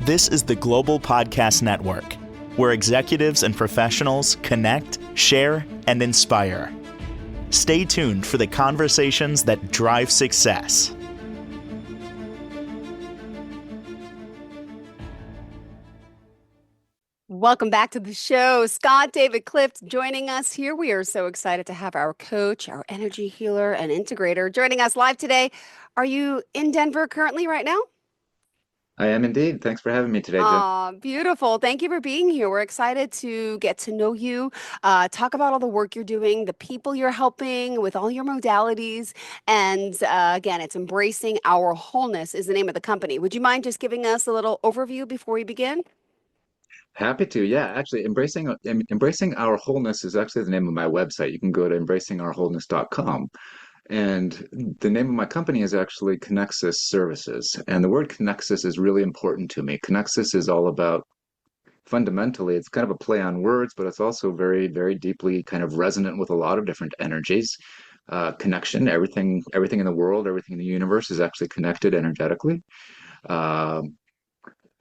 This is the Global Podcast Network, where executives and professionals connect, share, and inspire. Stay tuned for the conversations that drive success. Welcome back to the show. Scott David Clift joining us here. We are so excited to have our coach, our energy healer, and integrator joining us live today. Are you in Denver currently right now? I am indeed. Thanks for having me today, Jill. Beautiful. Thank you for being here. We're excited to get to know you, talk about all the work you're doing, the people you're helping with all your modalities. And again, it's Embracing Our Wholeness is the name of the company. Would you mind just giving us a little overview before we begin? Happy to. Yeah, actually, Embracing Our Wholeness is actually the name of my website. You can go to embracingourwholeness.com. And the name of my company is actually Connexus Services. And the word Connexus is really important to me. Connexus is all about, fundamentally, it's kind of a play on words, but it's also very, very deeply kind of resonant with a lot of different energies. Connection, everything in the world, everything in the universe is actually connected energetically.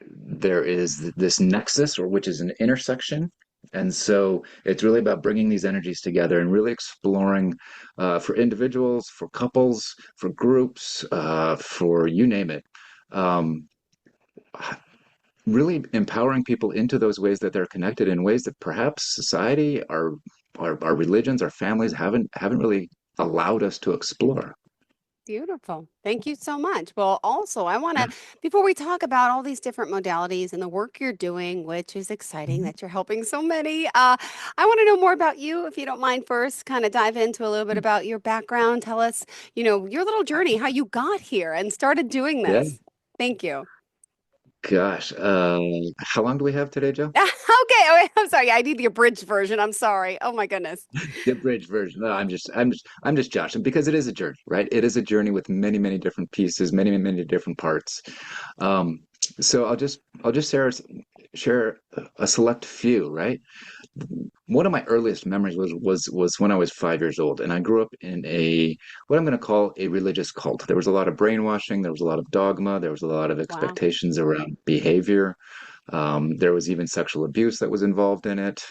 There is this nexus, or which is an intersection. And so it's really about bringing these energies together and really exploring for individuals, for couples, for groups, for you name it. Really empowering people into those ways that they're connected in ways that perhaps society, our religions, our families haven't really allowed us to explore. Beautiful. Thank you so much. Well, also, I want to, before we talk about all these different modalities and the work you're doing, which is exciting that you're helping so many, I want to know more about you, if you don't mind first, kind of dive into a little bit about your background. Tell us, your little journey, how you got here and started doing Yeah. this. Thank you. Gosh, how long do we have today, Joe? Okay, I'm sorry. I need the abridged version. I'm sorry. Oh my goodness. The abridged version. No, I'm just joshing because it is a journey, right? It is a journey with many, many different pieces, many, many different parts. So I'll just share a select few, right? One of my earliest memories was when I was 5 years old, and I grew up in what I'm going to call a religious cult. There was a lot of brainwashing, there was a lot of dogma, there was a lot of expectations around behavior. There was even sexual abuse that was involved in it,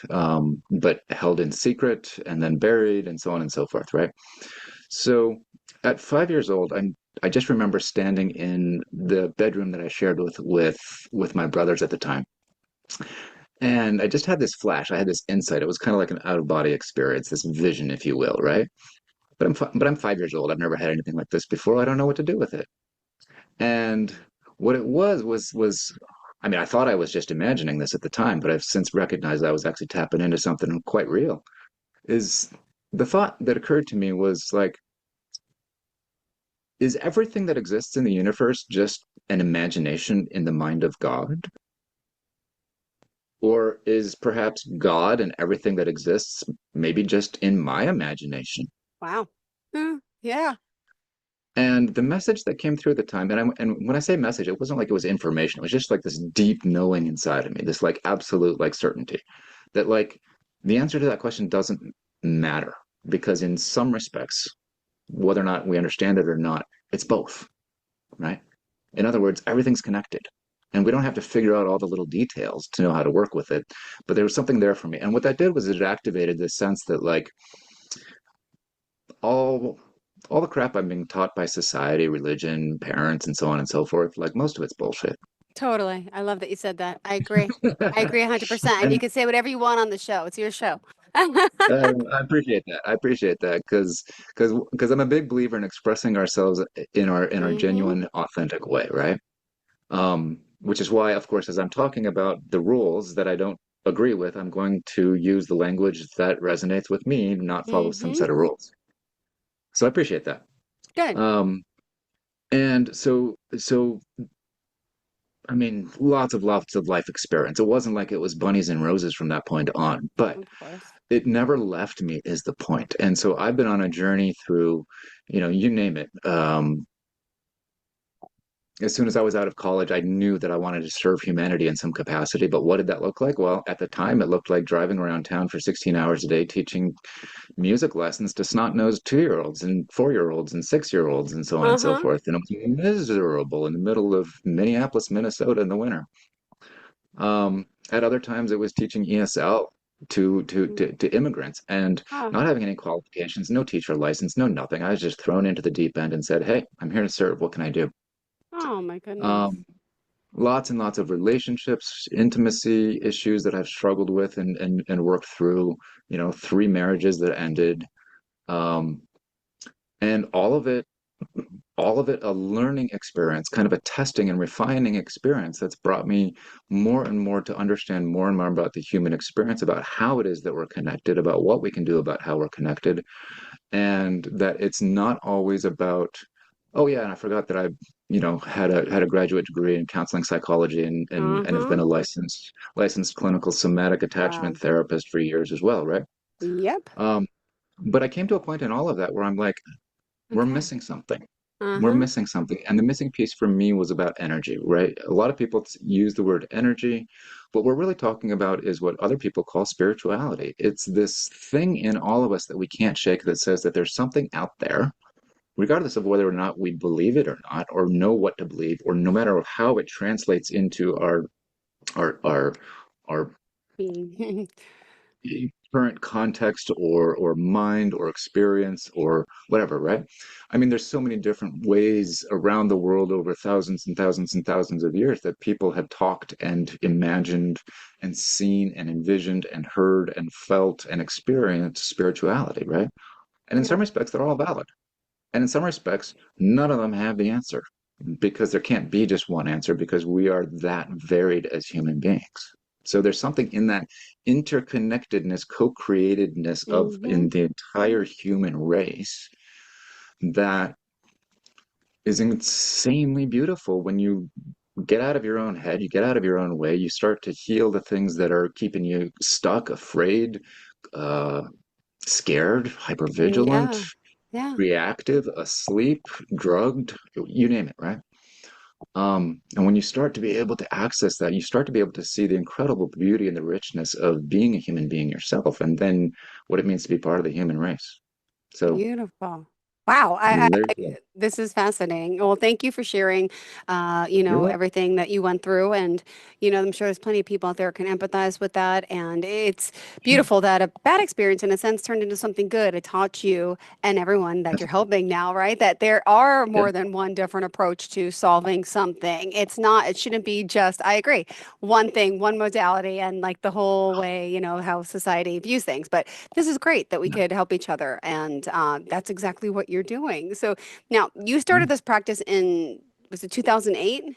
but held in secret and then buried and so on and so forth, right? So at 5 years old, I just remember standing in the bedroom that I shared with my brothers at the time. And I just had this flash. I had this insight. It was kind of like an out-of-body experience, this vision, if you will, right? But I'm 5 years old. I've never had anything like this before. I don't know what to do with it. And what it was, I mean, I thought I was just imagining this at the time, but I've since recognized I was actually tapping into something quite real. Is the thought that occurred to me was like, is everything that exists in the universe just an imagination in the mind of God? Or is perhaps God and everything that exists maybe just in my imagination? Wow. Yeah. And the message that came through at the time, and when I say message, it wasn't like it was information. It was just like this deep knowing inside of me, this like absolute like certainty that like the answer to that question doesn't matter because in some respects, whether or not we understand it or not, it's both, right? In other words, everything's connected. And we don't have to figure out all the little details to know how to work with it. But there was something there for me. And what that did was it activated this sense that like all the crap I'm being taught by society, religion, parents, and so on and so forth, like most of it's bullshit. Totally. I love that you said that. I agree. I agree 100%. And you can say whatever you want on the show. It's your show. I appreciate that. I appreciate that because I'm a big believer in expressing ourselves in our genuine, authentic way, right? Which is why, of course, as I'm talking about the rules that I don't agree with, I'm going to use the language that resonates with me, not follow some set of rules. So I appreciate that. Good. And so I mean, lots of life experience. It wasn't like it was bunnies and roses from that point on, but it never left me is the point. And so I've been on a journey through, you name it. As soon as I was out of college, I knew that I wanted to serve humanity in some capacity. But what did that look like? Well, at the time, it looked like driving around town for 16 hours a day, teaching music lessons to snot-nosed 2-year-olds and 4-year-olds and 6-year-olds and so on and so forth. And it was miserable in the middle of Minneapolis, Minnesota in the winter. At other times, it was teaching ESL to immigrants and Oh, not having any qualifications, no teacher license, no nothing. I was just thrown into the deep end and said, "Hey, I'm here to serve. What can I do?" oh my goodness. Um, Lots and lots of relationships, intimacy issues that I've struggled with and worked through. Three marriages that ended, um, and all of it a learning experience, kind of a testing and refining experience that's brought me more and more to understand more and more about the human experience, about how it is that we're connected, about what we can do about how we're connected, and that it's not always about, oh yeah, and I forgot that I had a graduate degree in counseling psychology and have been Uh-huh. a licensed clinical somatic attachment Wow. therapist for years as well, right? Yep. Um, but I came to a point in all of that where I'm like, we're Okay. missing something. We're Uh-huh. missing something. And the missing piece for me was about energy, right? A lot of people use the word energy. What we're really talking about is what other people call spirituality. It's this thing in all of us that we can't shake that says that there's something out there, regardless of whether or not we believe it or not, or know what to believe, or no matter how it translates into our Being. current context or mind or experience or whatever, right? I mean, there's so many different ways around the world over thousands and thousands and thousands of years that people have talked and imagined and seen and envisioned and heard and felt and experienced spirituality, right? And in Yeah. some respects, they're all valid. And in some respects, none of them have the answer because there can't be just one answer because we are that varied as human beings. So there's something in that interconnectedness, co-createdness of Mm-hmm. in the entire human race that is insanely beautiful when you get out of your own head, you get out of your own way, you start to heal the things that are keeping you stuck, afraid, uh, scared, hypervigilant, Yeah. Yeah. reactive, asleep, drugged, you name it, right? And when you start to be able to access that, you start to be able to see the incredible beauty and the richness of being a human being yourself, and then what it means to be part of the human race. So Beautiful. Wow. there you go. This is fascinating. Well, thank you for sharing, You're welcome. everything that you went through. And, I'm sure there's plenty of people out there who can empathize with that. And it's beautiful that a bad experience, in a sense, turned into something good. It taught you and everyone that you're helping now, right? That there are Yeah. more than one different approach to solving something. It shouldn't be just, I agree, one thing, one modality, and like the whole way, how society views things. But this is great that we could help each other. And that's exactly what you're doing. So now you Yeah. started this practice in, was it 2008?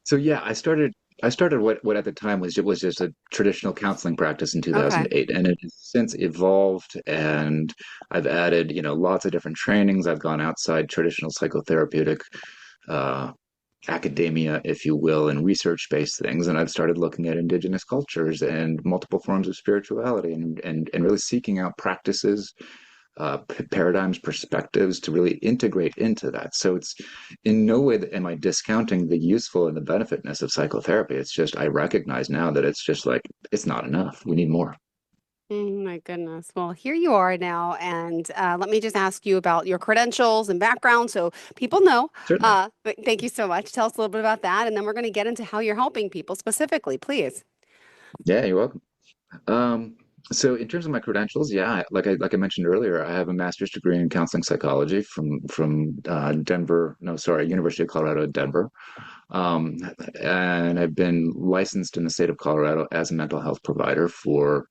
So yeah, I started what at the time was just a traditional counseling practice in Okay. 2008, and it has since evolved, and I've added, lots of different trainings. I've gone outside traditional psychotherapeutic uh, academia, if you will, and research-based things, and I've started looking at indigenous cultures and multiple forms of spirituality, and really seeking out practices, paradigms, perspectives to really integrate into that. So it's in no way that am I discounting the useful and the benefitness of psychotherapy. It's just I recognize now that it's just like it's not enough. We need more. Oh my goodness. Well, here you are now. And let me just ask you about your credentials and background so people know. Certainly. But thank you so much. Tell us a little bit about that. And then we're going to get into how you're helping people specifically, please. Yeah, you're welcome. Um, so in terms of my credentials, yeah, like I mentioned earlier, I have a master's degree in counseling psychology from Denver, no, sorry, University of Colorado at Denver. Um, and I've been licensed in the state of Colorado as a mental health provider for,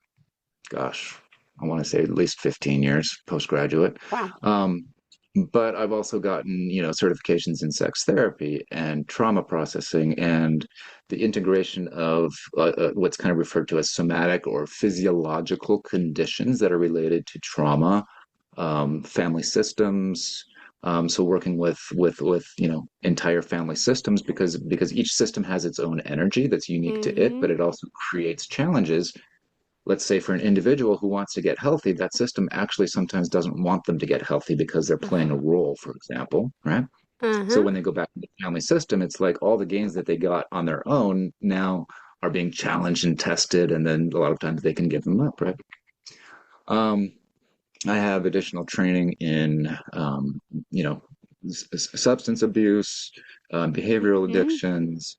gosh, I want to say at least 15 years postgraduate. Wow. Um, but I've also gotten, certifications in sex therapy and trauma processing and the integration of what's kind of referred to as somatic or physiological conditions that are related to trauma, family systems. So working with entire family systems because each system has its own energy that's unique to it, but Mm-hmm. it also creates challenges. Let's say for an individual who wants to get healthy, that system actually sometimes doesn't want them to get healthy because they're playing a role, for example, right? So Uh-huh. when they go back to the family system, it's like all the gains that they got on their own now are being challenged and tested, and then a lot of times they can give them up, right? Um, I have additional training in, you know, substance abuse, behavioral Mm-hmm. addictions,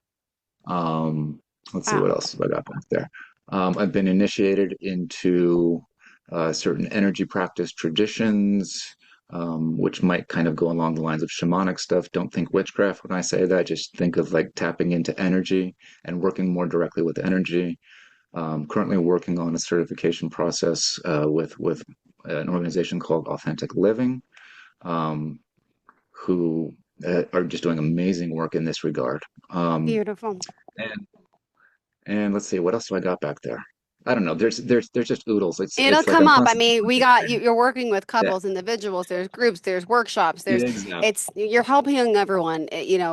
um, Let's see what Wow. else have I got back there. I've been initiated into certain energy practice traditions, which might kind of go along the lines of shamanic stuff. Don't think witchcraft when I say that. Just think of like tapping into energy and working more directly with energy. Currently working on a certification process with an organization called Authentic Living, um, who are just doing amazing work in this regard. Beautiful. And and let's see, what else do I got back there? I don't know. There's just oodles. It'll It's like come I'm up. I constantly mean, we looking. got you, you're working with Yeah, couples, individuals, there's groups, there's workshops, there's exactly, it's you're helping everyone,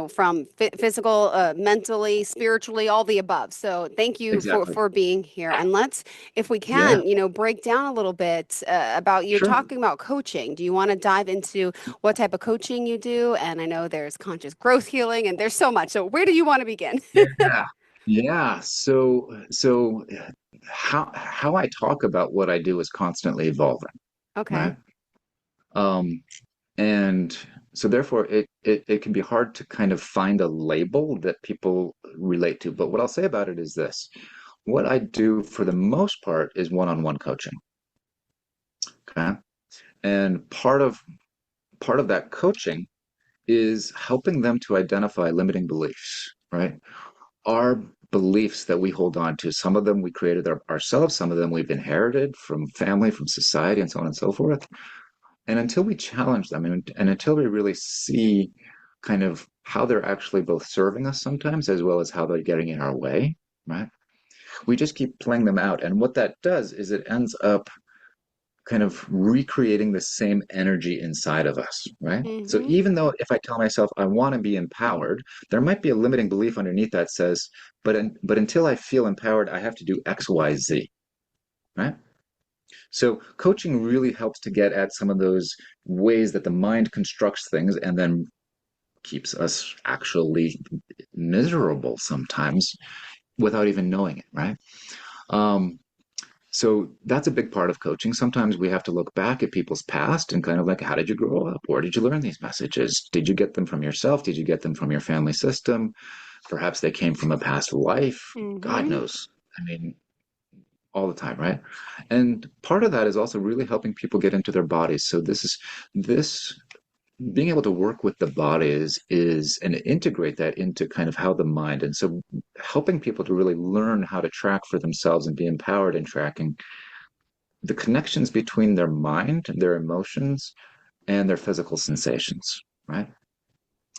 from physical, mentally, spiritually, all the above. So thank you for exactly. for being here. And let's, if we Yeah, can, break down a little bit about you're sure. talking about coaching. Do you want to dive into what type of coaching you do? And I know there's conscious growth healing and there's so much. So where do you want to begin? Yeah, yeah. So how I talk about what I do is constantly evolving, Okay. right? Um, And so therefore it can be hard to kind of find a label that people relate to. But what I'll say about it is this. What I do for the most part is one-on-one coaching. Okay. And part of that coaching is helping them to identify limiting beliefs, right? Our beliefs that we hold on to, some of them we created ourselves, some of them we've inherited from family, from society, and so on and so forth. And until we challenge them and until we really see kind of how they're actually both serving us sometimes as well as how they're getting in our way, right? We just keep playing them out. And what that does is it ends up kind of recreating the same energy inside of us, right? So Mm-hmm. even though if I tell myself I want to be empowered, there might be a limiting belief underneath that says, but until I feel empowered, I have to do X, Y, Z, right? So coaching really helps to get at some of those ways that the mind constructs things and then keeps us actually miserable sometimes without even knowing it, right? Um, so that's a big part of coaching. Sometimes we have to look back at people's past and kind of like, how did you grow up? Where did you learn these messages? Did you get them from yourself? Did you get them from your family system? Perhaps they came from a past life. God Mm-hmm. knows. I mean, all the time, right? And part of that is also really helping people get into their bodies. So this being able to work with the bodies is and integrate that into kind of how the mind and so helping people to really learn how to track for themselves and be empowered in tracking the connections between their mind, their emotions, and their physical sensations, right?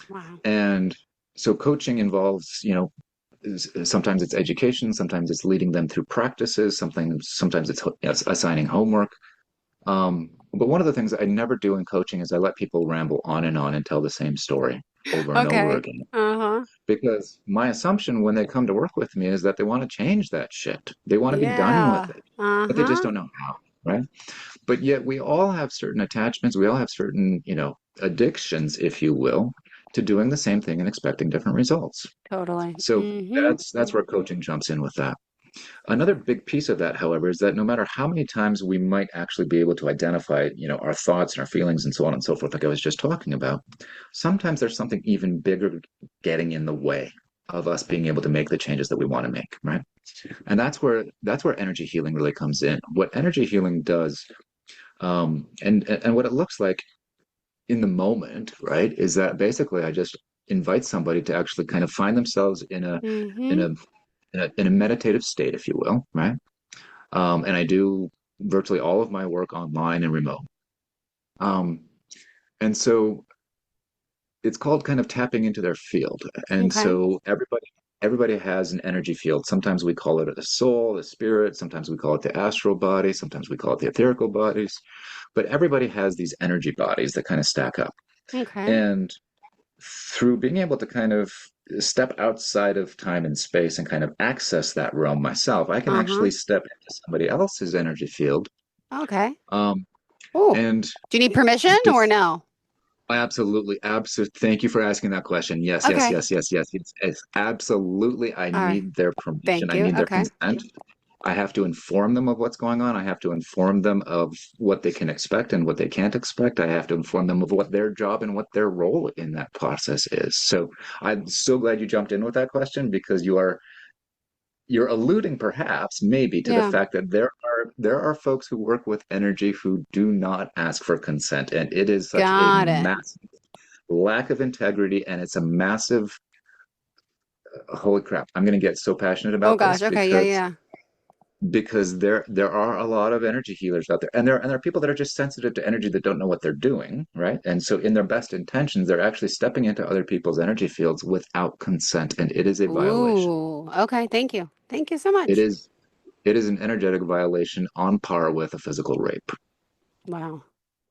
Wow. And so coaching involves, sometimes it's education, sometimes it's leading them through practices, sometimes it's assigning homework. But one of the things I never do in coaching is I let people ramble on and tell the same story over and over Okay. again. Uh-huh. Because my assumption when they come to work with me is that they want to change that shit. They want to be done with Yeah. it, but they just Uh-huh. don't know how, right? But yet we all have certain attachments, we all have certain, addictions, if you will, to doing the same thing and expecting different results. Totally. So Mm-hmm. that's where coaching jumps in with that. Another big piece of that, however, is that no matter how many times we might actually be able to identify, our thoughts and our feelings and so on and so forth, like I was just talking about, sometimes there's something even bigger getting in the way of us being able to make the changes that we want to make, right? And that's where energy healing really comes in. What energy healing does, and what it looks like in the moment, right, is that basically I just invite somebody to actually kind of find themselves in Mm-hmm. a in a meditative state, if you will, right? And I do virtually all of my work online and remote. Um, and so it's called kind of tapping into their field. And Okay. so everybody has an energy field. Sometimes we call it the soul, the spirit, sometimes we call it the astral body, sometimes we call it the etherical bodies, but everybody has these energy bodies that kind of stack up. Okay. And through being able to kind of step outside of time and space and kind of access that realm myself, I can Uh-huh. actually step into somebody else's energy field, Okay. um, Oh, and do you need permission or just no? absolutely, absolutely. Thank you for asking that question. Yes, yes, Okay. yes, yes, yes. It's absolutely. I All right. need their permission. Thank I you. need their Okay. consent. I have to inform them of what's going on. I have to inform them of what they can expect and what they can't expect. I have to inform them of what their job and what their role in that process is. So I'm so glad you jumped in with that question because you are you're alluding perhaps maybe to the Yeah. fact that there are folks who work with energy who do not ask for consent, and it is such a Got it. massive lack of integrity, and it's a massive holy crap. I'm going to get so passionate Oh about gosh. this Okay. Yeah. because Yeah. there are a lot of energy healers out there, and there are people that are just sensitive to energy that don't know what they're doing, right? And so in their best intentions, they're actually stepping into other people's energy fields without consent, and it is a violation. Ooh. Okay. Thank you. Thank you so It much. is it is an energetic violation on par with a physical rape. Wow.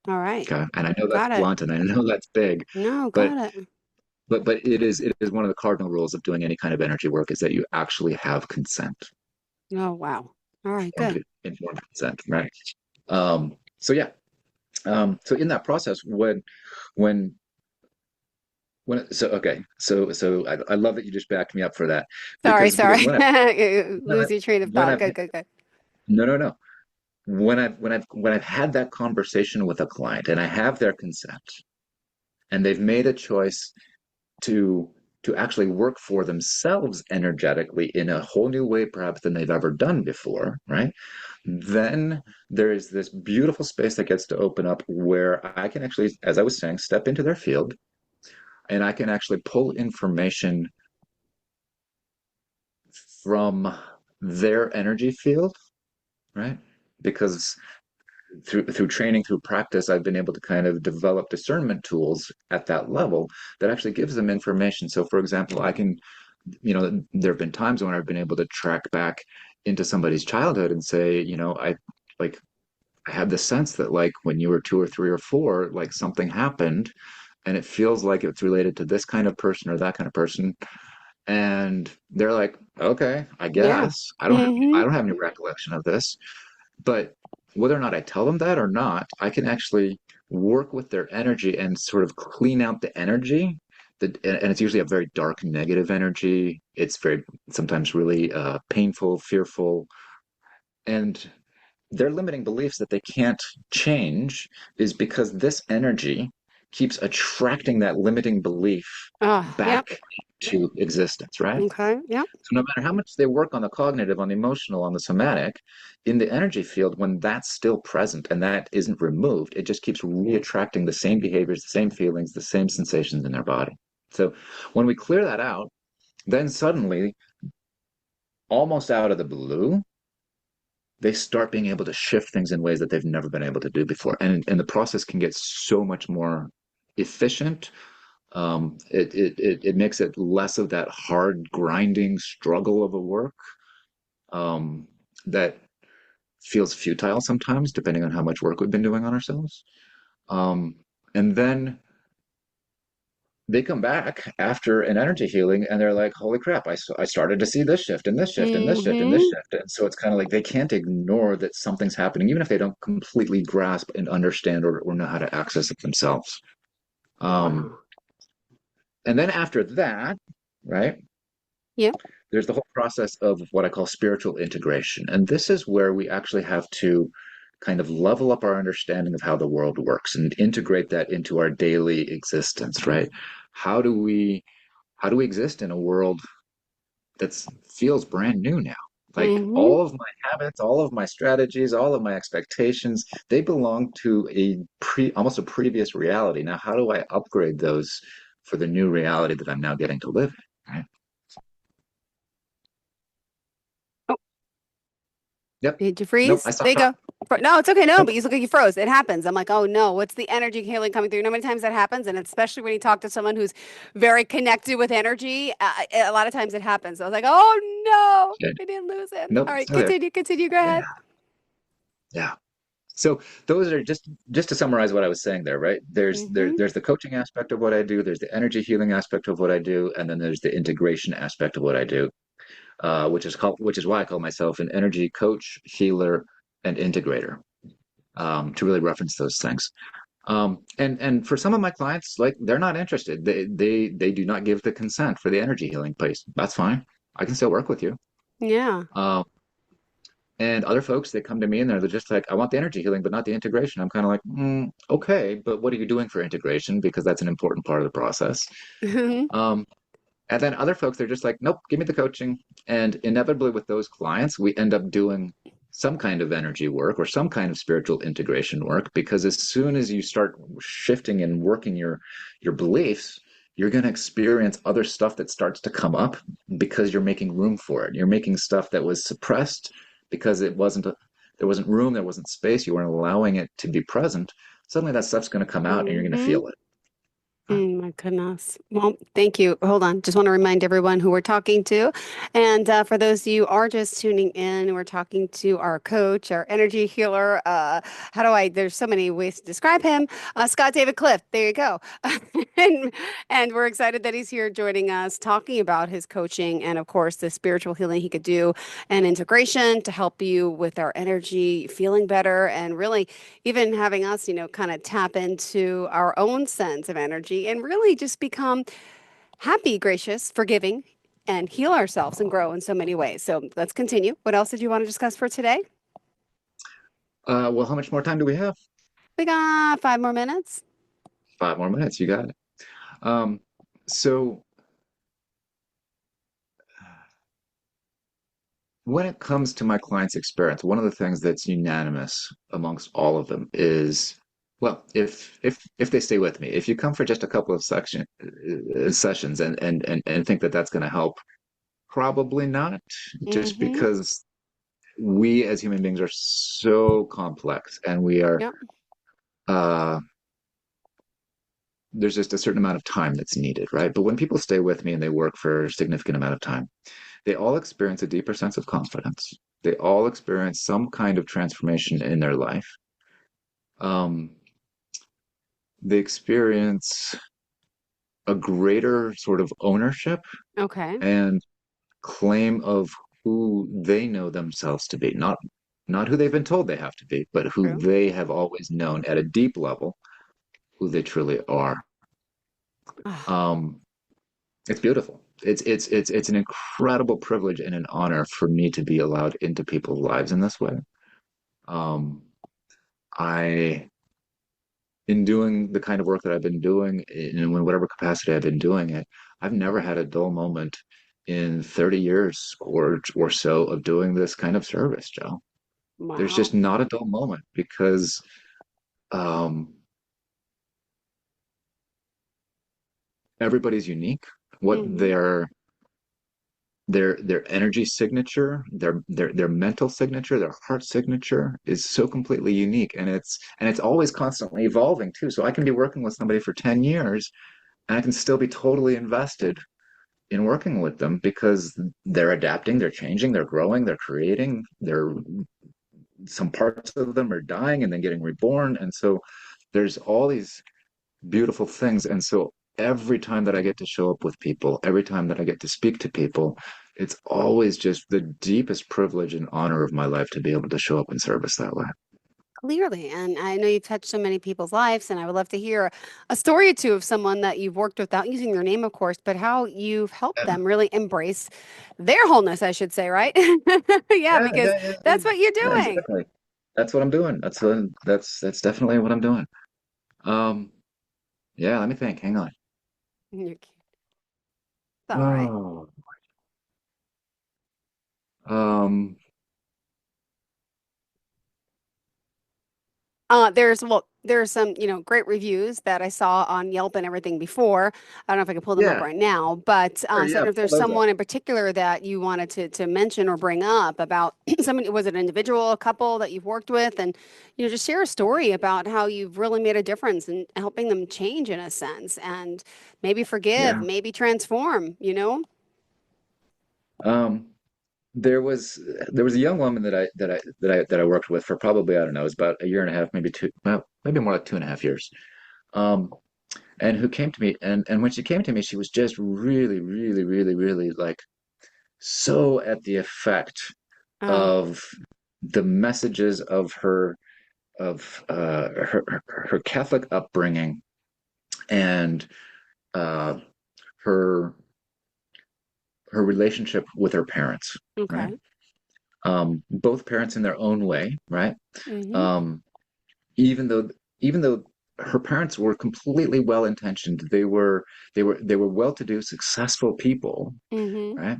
All right. Okay. And I know that's Got it. blunt and I know that's big, No, but got it. it is one of the cardinal rules of doing any kind of energy work is that you actually have consent, Oh, wow. All right, good. informed consent, right? So yeah. So in that process, when so okay, so I love that you just backed me up for that Sorry, because sorry. when I Lose your train of when thought. I've Good, good, good. no, when I've had that conversation with a client and I have their consent and they've made a choice to actually work for themselves energetically in a whole new way perhaps than they've ever done before, right? Then there is this beautiful space that gets to open up where I can actually, as I was saying, step into their field and I can actually pull information from their energy field, right? Because through training, through practice, I've been able to kind of develop discernment tools at that level that actually gives them information. So, for example, there have been times when I've been able to track back into somebody's childhood and say, like I had the sense that like when you were 2 or 3 or 4, like something happened and it feels like it's related to this kind of person or that kind of person. And they're like, okay, I Yeah. guess Mm-hmm. I don't have any recollection of this. But whether or not I tell them that or not, I can actually work with their energy and sort of clean out the energy. And it's usually a very dark, negative energy. It's very sometimes really painful, fearful. And their limiting beliefs that they can't change is because this energy keeps attracting that limiting belief Oh, yep. back to existence, right? Okay. Yep. So no matter how much they work on the cognitive, on the emotional, on the somatic, in the energy field, when that's still present and that isn't removed, it just keeps reattracting the same behaviors, the same feelings, the same sensations in their body. So when we clear that out, then suddenly, almost out of the blue, they start being able to shift things in ways that they've never been able to do before. And the process can get so much more efficient. It makes it less of that hard grinding struggle of a work um, that feels futile sometimes, depending on how much work we've been doing on ourselves. Um, and then they come back after an energy healing and they're like, holy crap, I started to see this shift and this shift and this shift and this Mm-hmm. shift. And so it's kind of like they can't ignore that something's happening, even if they don't completely grasp and understand or know how to access it themselves. Um, Wow. and then after that, right, Yep. there's the whole process of what I call spiritual integration. And this is where we actually have to kind of level up our understanding of how the world works and integrate that into our daily existence, right? How do we how do we exist in a world that feels brand new now? Like Mm-hmm. all of my habits, all of my strategies, all of my expectations, they belong to almost a previous reality. Now, how do I upgrade those for the new reality that I'm now getting to live in? Right? Yep. Did you Nope. I freeze? There stopped you talking. go. No, it's okay. No, Nope. but you look like you froze. It happens. I'm like, oh no, what's the energy healing coming through? You know how many times that happens? And especially when you talk to someone who's very connected with energy, a lot of times it happens. I was like, oh no, Okay. I didn't lose it. Nope. All right, Still there. continue, continue. Go Yeah. ahead. Yeah. So those are just to summarize what I was saying there, right? Mm-hmm. There's the coaching aspect of what I do, there's the energy healing aspect of what I do, and then there's the integration aspect of what I do, which is why I call myself an energy coach, healer, and integrator, to really reference those things. And for some of my clients, like they're not interested. They do not give the consent for the energy healing place. That's fine. I can still work with you. Yeah. Um, And other folks, they come to me and they're just like, I want the energy healing, but not the integration. I'm kind of like, okay, but what are you doing for integration? Because that's an important part of the process. Um, And then other folks, they're just like, nope, give me the coaching. And inevitably, with those clients, we end up doing some kind of energy work or some kind of spiritual integration work, because as soon as you start shifting and working your beliefs, you're going to experience other stuff that starts to come up because you're making room for it. You're making stuff that was suppressed because there wasn't room, there wasn't space, you weren't allowing it to be present. Suddenly that stuff's going to come out and you're going to Hmm. feel it. Oh my goodness. Well, thank you. Hold on. Just want to remind everyone who we're talking to. And for those of you who are just tuning in, we're talking to our coach, our energy healer. There's so many ways to describe him. Scott David Clift. There you go. and, and we're excited that he's here joining us, talking about his coaching and, of course, the spiritual healing he could do and integration to help you with our energy, feeling better, and really even having us, kind of tap into our own sense of energy and really just become happy, gracious, forgiving, and heal ourselves and grow in so many ways. So let's continue. What else did you want to discuss for today? Well, how much more time do we have? We got 5 more minutes. 5 more minutes. You got it. Um, so when it comes to my client's experience, one of the things that's unanimous amongst all of them is, well, if they stay with me, if you come for just a couple of sessions and think that that's going to help, probably not, just Mm-hmm. because we as human beings are so complex and we are Yep. uh there's just a certain amount of time that's needed, right? But when people stay with me and they work for a significant amount of time, they all experience a deeper sense of confidence. They all experience some kind of transformation in their life. Um, they experience a greater sort of ownership Okay. and claim of who they know themselves to be, not who they've been told they have to be, but who True. they have always known at a deep level, who they truly are. Ah, Um, it's beautiful. It's an incredible privilege and an honor for me to be allowed into people's lives in this way. Um, I, in doing the kind of work that I've been doing, in whatever capacity I've been doing it, I've never had a dull moment in 30 years or so of doing this kind of service, Joe. There's wow. just not a dull moment because um, everybody's unique. What Mm-hmm. their energy signature, their mental signature, their heart signature is so completely unique, and it's always constantly evolving too. So I can be working with somebody for 10 years and I can still be totally invested in working with them because they're adapting, they're changing, they're growing, they're creating, they're some parts of them are dying and then getting reborn. And so there's all these beautiful things. And so every time that I get to show up with people, every time that I get to speak to people, it's always just the deepest privilege and honor of my life to be able to show up in service that way. Clearly. And I know you've touched so many people's lives, and I would love to hear a story or two of someone that you've worked without using their name, of course, but how you've helped Yeah, them really embrace their wholeness, I should say, right? Yeah, yeah, because yeah, yeah, yeah. that's what you're Yeah, doing. exactly. That's what I'm doing. That's definitely what I'm doing. Um, yeah, let me think. Hang on. It's all right. Oh, um, There's some, great reviews that I saw on Yelp and everything before. I don't know if I can pull them up yeah, right now, but sure, so I don't yeah, know if pull there's those up. someone in particular that you wanted to mention or bring up about somebody, was it an individual, a couple that you've worked with, and just share a story about how you've really made a difference in helping them change in a sense, and maybe forgive, Yeah. maybe transform. Um, there was a young woman that I worked with for probably, I don't know, it was about a year and a half, maybe two, well, maybe more like 2.5 years. Um, and who came to me, and when she came to me, she was just really, really, really, really like so at the effect Oh, of the messages of her Catholic upbringing and uh, her her relationship with her parents, right? okay. Both parents in their own way, right? Mm-hmm. Um, even though even though her parents were completely well-intentioned. They were well-to-do, successful people, Mm-hmm. right?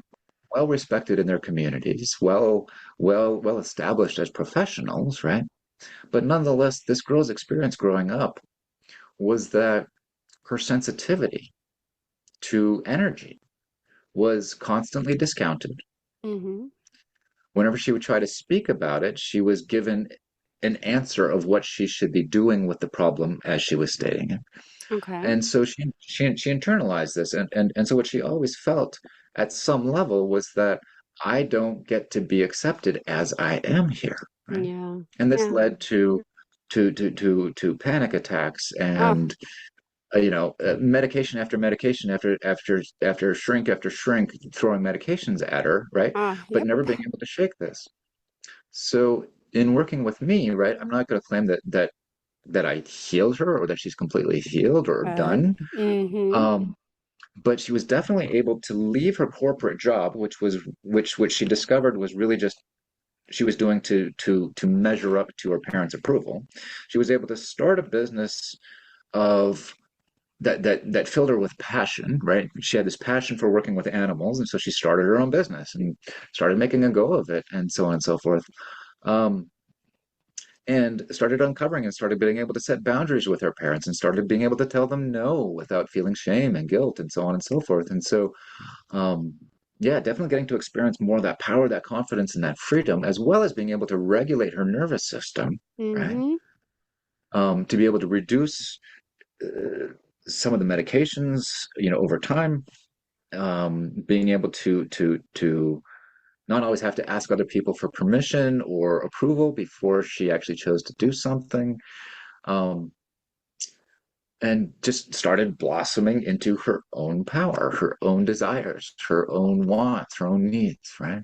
Well respected in their communities, well established as professionals, right? But nonetheless, this girl's experience growing up was that her sensitivity to energy was constantly discounted. Mm-hmm. Whenever she would try to speak about it, she was given an answer of what she should be doing with the problem as she was stating it. Okay. And so she internalized this, and so what she always felt at some level was that I don't get to be accepted as I am here, right? Yeah. And this Yeah. led to panic attacks Oh, and medication after medication after shrink after shrink, throwing medications at her, right? But yep. never being able to shake this. So in working with me, right, I'm not going to claim that I healed her or that she's completely healed or Good. done. Mm-hmm. Um, but she was definitely able to leave her corporate job, which she discovered was really just she was doing to measure up to her parents' approval. She was able to start a business of that filled her with passion, right? She had this passion for working with animals, and so she started her own business and started making a go of it, and so on and so forth. Um, and started uncovering and started being able to set boundaries with her parents and started being able to tell them no without feeling shame and guilt and so on and so forth. And so, um, yeah, definitely getting to experience more of that power, that confidence, and that freedom, as well as being able to regulate her nervous system, right? Mm-hmm. To be able to reduce uh, some of the medications, over time, being able to not always have to ask other people for permission or approval before she actually chose to do something, um, and just started blossoming into her own power, her own desires, her own wants, her own needs, right?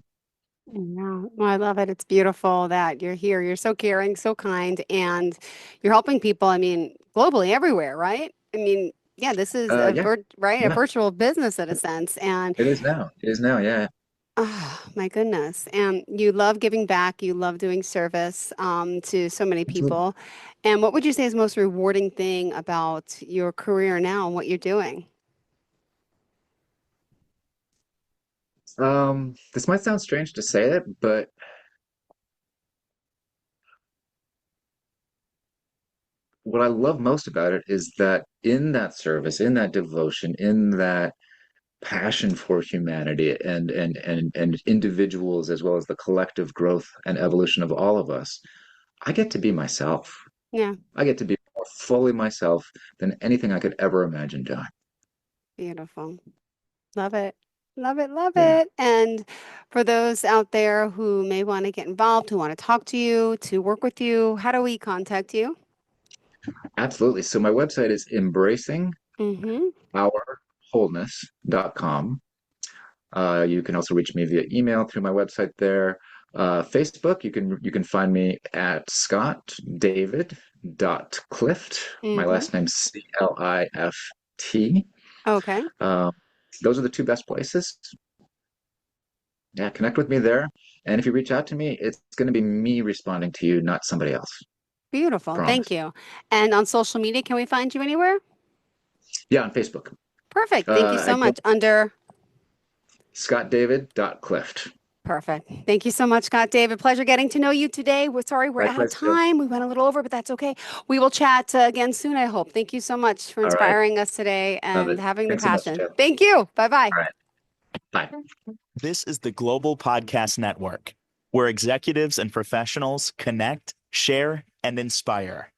Yeah, well, I love it. It's beautiful that you're here. You're so caring, so kind, and you're helping people. I mean, globally, everywhere, right? I mean, yeah, this is Yeah, right, a yeah, virtual business in a sense. And it is now. It is now. Yeah, oh my goodness. And you love giving back. You love doing service to so many absolutely. people. And what would you say is the most rewarding thing about your career now and what you're doing? This might sound strange to say it, but what I love most about it is that in that service, in that devotion, in that passion for humanity and individuals as well as the collective growth and evolution of all of us, I get to be myself. Yeah, I get to be more fully myself than anything I could ever imagine doing. beautiful. Love it. Love it. Love Yeah, it. And for those out there who may want to get involved, who want to talk to you, to work with you, how do we contact you? absolutely. So my website is Mm-hmm. embracingourwholeness.com. You can also reach me via email through my website there. Facebook, you can find me at scottdavid.clift. My Mm-hmm. last name's Clift. Okay. Um, those are the two best places. Yeah, connect with me there. And if you reach out to me, it's going to be me responding to you, not somebody else. Beautiful. Thank Promise. you. And on social media, can we find you anywhere? Yeah, on Facebook. Perfect. Thank you so Again, much. Under scottdavid.clift. Perfect. Thank you so much, Scott David. Pleasure getting to know you today. We're sorry we're out of Likewise, Jill. time. We went a little over, but that's okay. We will chat again soon, I hope. Thank you so much for All right. inspiring us today Love and it. having the Thanks so much, passion. Jill. Thank you. Bye bye. All right. Bye. This is the Global Podcast Network, where executives and professionals connect, share, and inspire.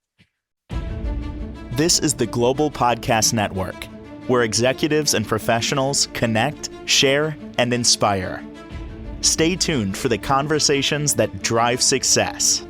This is the Global Podcast Network, where executives and professionals connect, share, and inspire. Stay tuned for the conversations that drive success.